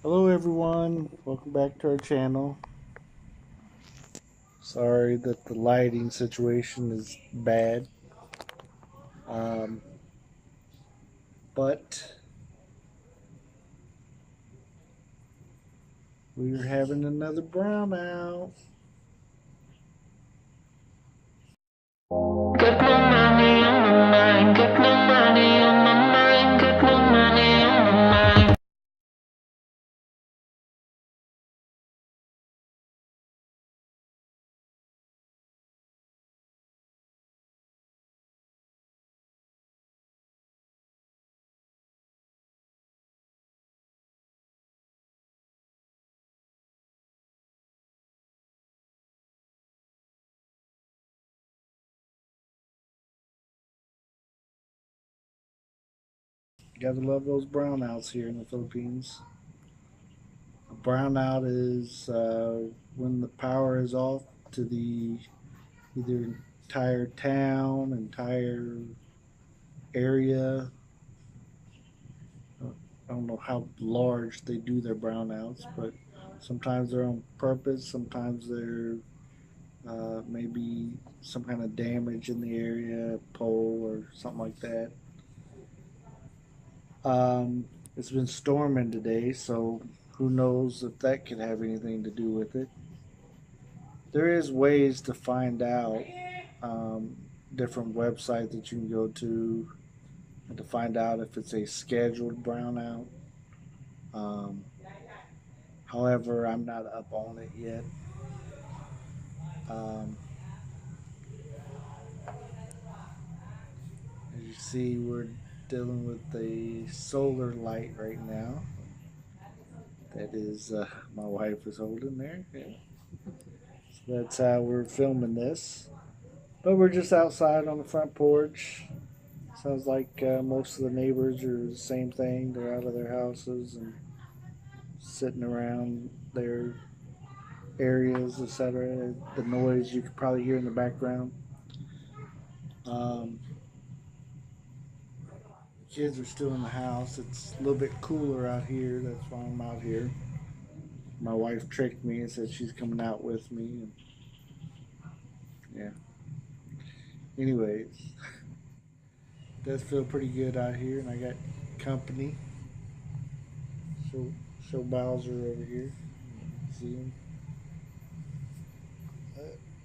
Hello everyone, welcome back to our channel. Sorry that the lighting situation is bad, um, but we're having another brownout. Got no money on my mind, got no money on my mind, got no money on my mind. You gotta love those brownouts here in the Philippines. A brownout is when the power is off to the either entire town, entire area. I don't know how large they do their brownouts, but sometimes they're on purpose. Sometimes they're maybe some kind of damage in the area, pole or something like that. It's been storming today, so who knows if that could have anything to do with it. There is ways to find out, um, different websites that you can go to and to find out if it's a scheduled brownout. Um, However, I'm not up on it yet. Um, as you see, we're dealing with a solar light right now. That is my wife is holding there. Yeah. So that's how we're filming this. But we're just outside on the front porch. Sounds like most of the neighbors are the same thing. They're out of their houses and sitting around their areas, etc. The noise you could probably hear in the background. Um, Kids are still in the house. It's a little bit cooler out here. That's why I'm out here. My wife tricked me and said she's coming out with me. And yeah. Anyways, does feel pretty good out here, and I got company. Show Bowser over here. See him?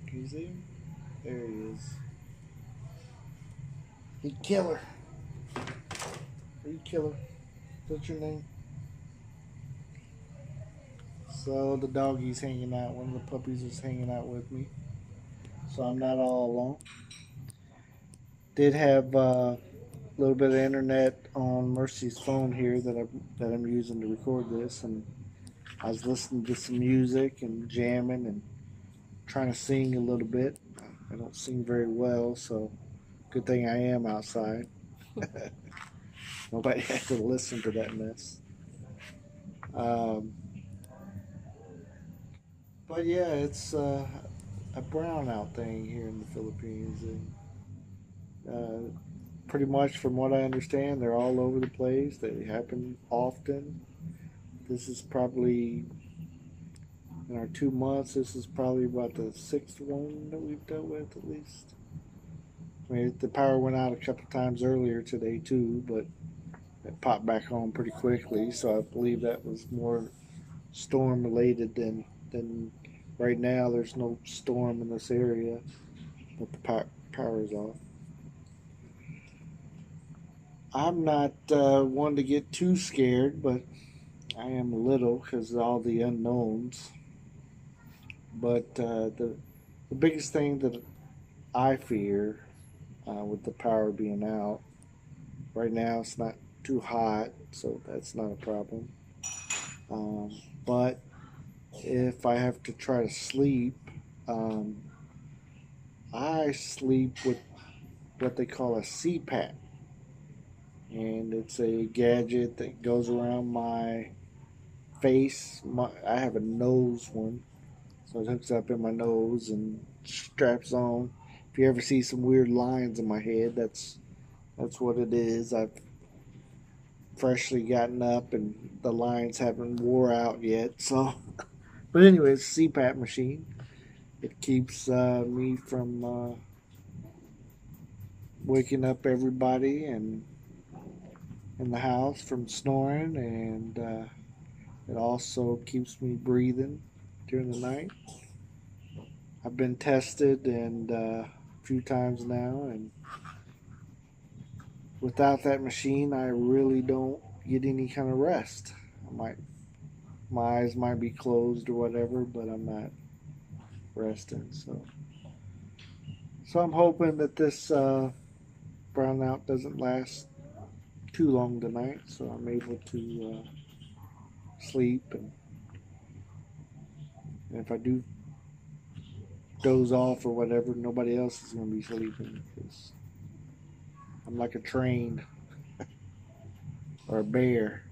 Can you see him? There he is. He killer. Are you killer? Is that your name? So the doggy's hanging out. One of the puppies is hanging out with me. So I'm not all alone. Did have a little bit of internet on Mercy's phone here that I'm using to record this, and I was listening to some music and jamming and trying to sing a little bit. I don't sing very well, so good thing I am outside. Nobody had to listen to that mess. Um, but yeah, it's a brownout thing here in the Philippines, and pretty much from what I understand, they're all over the place. They happen often. This is probably in our 2 months. This is probably about the sixth one that we've dealt with, at least. I mean, the power went out a couple times earlier today too, but it popped back on pretty quickly. So I believe that was more storm related than right now. There's no storm in this area, but the power is off. I'm not one to get too scared, but I am a little because of all the unknowns. But the biggest thing that I fear with the power being out right now, it's not too hot, so that's not a problem. Um, but if I have to try to sleep, um, I sleep with what they call a CPAP, and it's a gadget that goes around my face. I have a nose one, so it hooks up in my nose and straps on. If you ever see some weird lines in my head, that's what it is. I've freshly gotten up and the lines haven't wore out yet. So, but anyways, CPAP machine. It keeps me from waking up everybody and in the house from snoring, and it also keeps me breathing during the night. I've been tested and a few times now, and without that machine, I really don't get any kind of rest. My eyes might be closed or whatever, but I'm not resting. So I'm hoping that this brownout doesn't last too long tonight, so I'm able to sleep. And if I do doze off or whatever, nobody else is going to be sleeping because I'm like a train or a bear.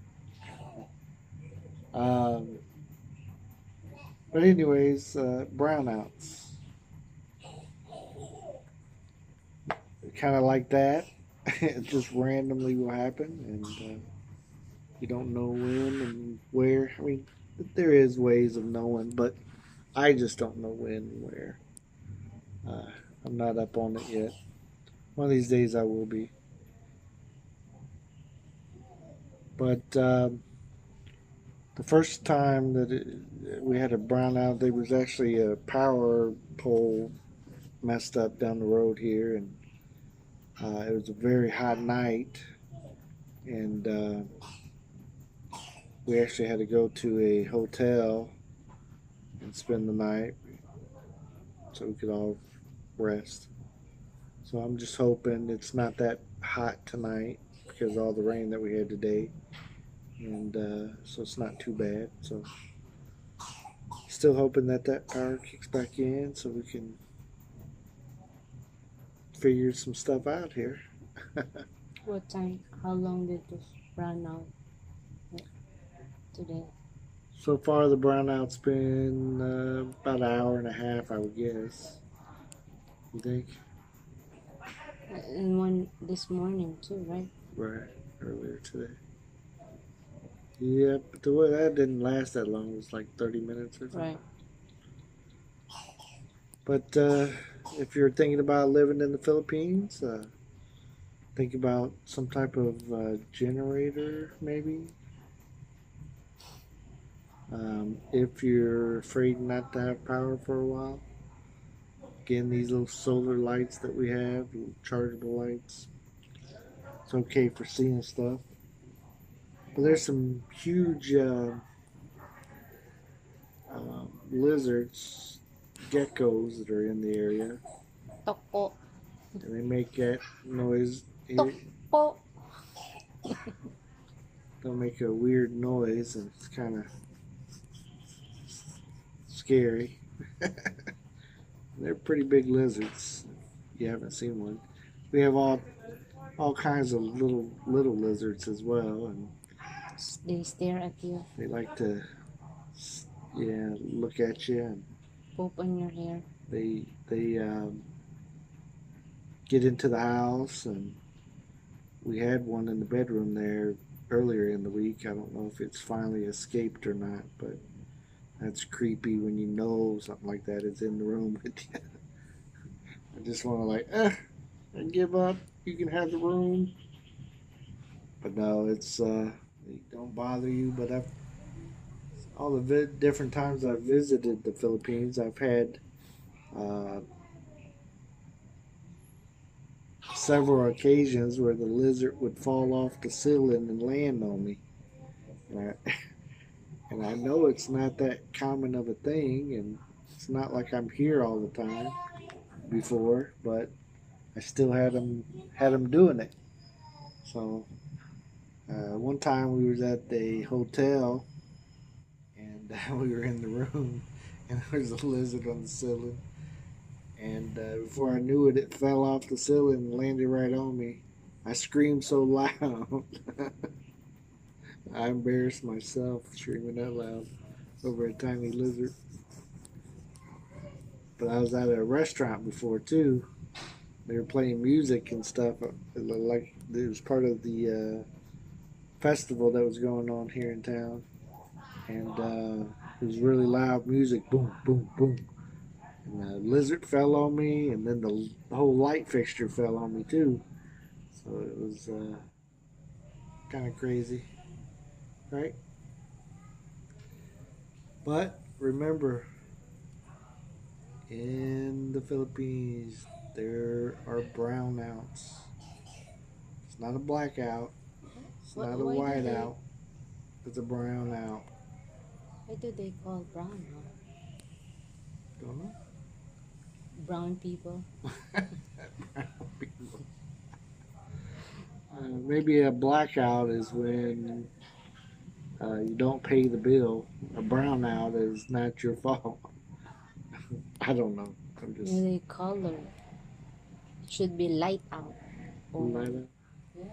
Um, but anyways, brownouts, kind of like that. It just randomly will happen, and you don't know when and where. I mean, there is ways of knowing, but I just don't know when and where. Uh, I'm not up on it yet. One of these days I will be. But the first time that we had a brownout, there was actually a power pole messed up down the road here, and it was a very hot night, and we actually had to go to a hotel and spend the night so we could all rest. So I'm just hoping it's not that hot tonight because of all the rain that we had today, and so it's not too bad. So still hoping that that power kicks back in so we can figure some stuff out here. What time? How long did this run out today? So far, the brownout's been about an hour and a half, I would guess. You think? And one this morning too, right? Right, earlier today. Yeah, but that didn't last that long. It was like 30 minutes or something. Right. But if you're thinking about living in the Philippines, think about some type of generator, maybe. If you're afraid not to have power for a while, again, these little solar lights that we have, little chargeable lights, it's okay for seeing stuff. But there's some huge lizards, geckos that are in the area. Toko. And they make that noise. Toko. They'll make a weird noise, and it's kind of scary. They're pretty big lizards. If you haven't seen one. We have all kinds of little lizards as well, and They stare at you. they like to look at you, and Poop on your hair. they get into the house, and we had one in the bedroom there earlier in the week. I don't know if it's finally escaped or not, but that's creepy when you know something like that is in the room with you. I just want to I give up. You can have the room. But no, it's they don't bother you. But all the different times I've visited the Philippines, I've had several occasions where the lizard would fall off the ceiling and land on me. And I know it's not that common of a thing, and it's not like I'm here all the time before, but I still had them doing it. So one time we was at the hotel, and we were in the room, and there was a lizard on the ceiling. And before I knew it, it fell off the ceiling and landed right on me. I screamed so loud. I embarrassed myself screaming that loud over a tiny lizard. But I was at a restaurant before too. They were playing music and stuff. Like it was part of the festival that was going on here in town, and it was really loud music, boom, boom, boom. And the lizard fell on me, and then the whole light fixture fell on me too. So it was kind of crazy, right? But remember, in the Philippines, there are brownouts. It's not a blackout. It's not a whiteout. It's a brownout. Why do they call brownout? Don't know. Brown people? Maybe a blackout is when you don't pay the bill. A brownout is not your fault. I don't know. I'm just Maybe color. It should be light out. Or, light up. yeah.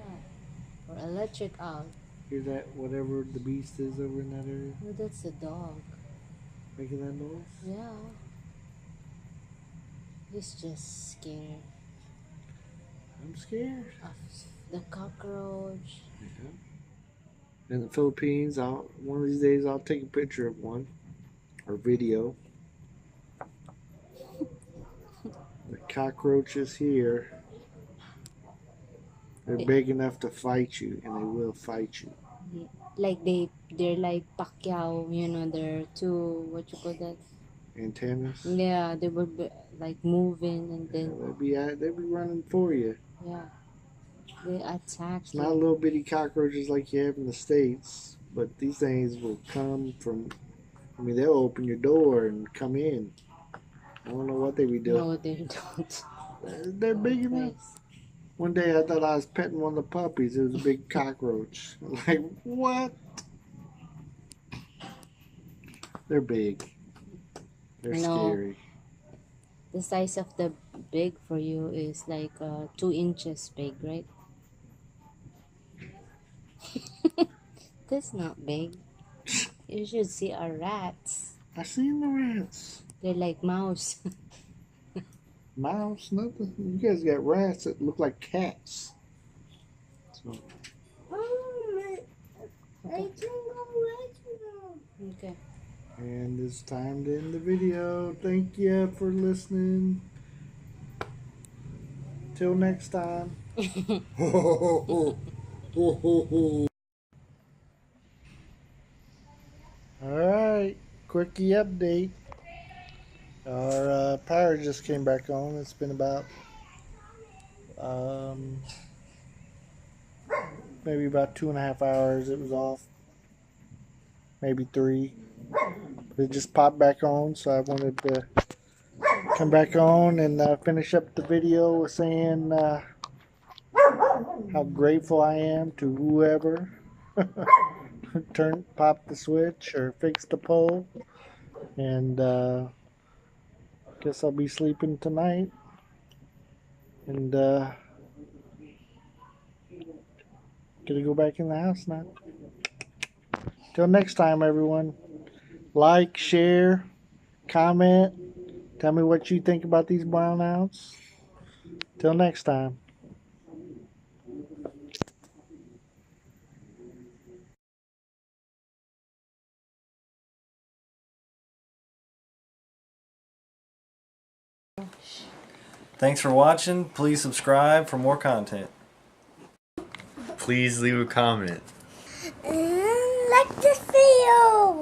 Or electric out. Hear that? Whatever the beast is over in that area Oh, that's a dog. making that noise. Yeah. He's just scared I'm scared. of the cockroach. Yeah. In the Philippines, one of these days I'll take a picture of one or video. The cockroaches here, they're big enough to fight you, and they will fight you. Like they're like Pacquiao, you know, they're two, what you call that? Antennas. Yeah, they were like moving, and then They'd be running for you. yeah, they attack It's you. not little bitty cockroaches like you have in the States, but these things will come from. I mean, they'll open your door and come in. I don't know what they be doing. No, they don't. They're big enough. Nice. One day I thought I was petting one of the puppies. It was a big cockroach. Like, what? They're big. They're scary. The size of the big for you is like 2 inches big, right? That's not big. You should see our rats. I seen the rats. They're like mouse. Mouse, nothing. You guys got rats that look like cats. So. Okay. And it's time to end the video. Thank you for listening. Till next time. Alright, quickie update. Our power just came back on. It's been about maybe about 2.5 hours it was off. Maybe 3. It just popped back on, so I wanted to come back on and finish up the video saying how grateful I am to whoever popped the switch or fixed the pole. And guess I'll be sleeping tonight. And gonna go back in the house now. Till next time, everyone. Like, share, comment. Tell me what you think about these brownouts. Till next time. Thanks for watching. Please subscribe for more content. Please leave a comment. Like this video.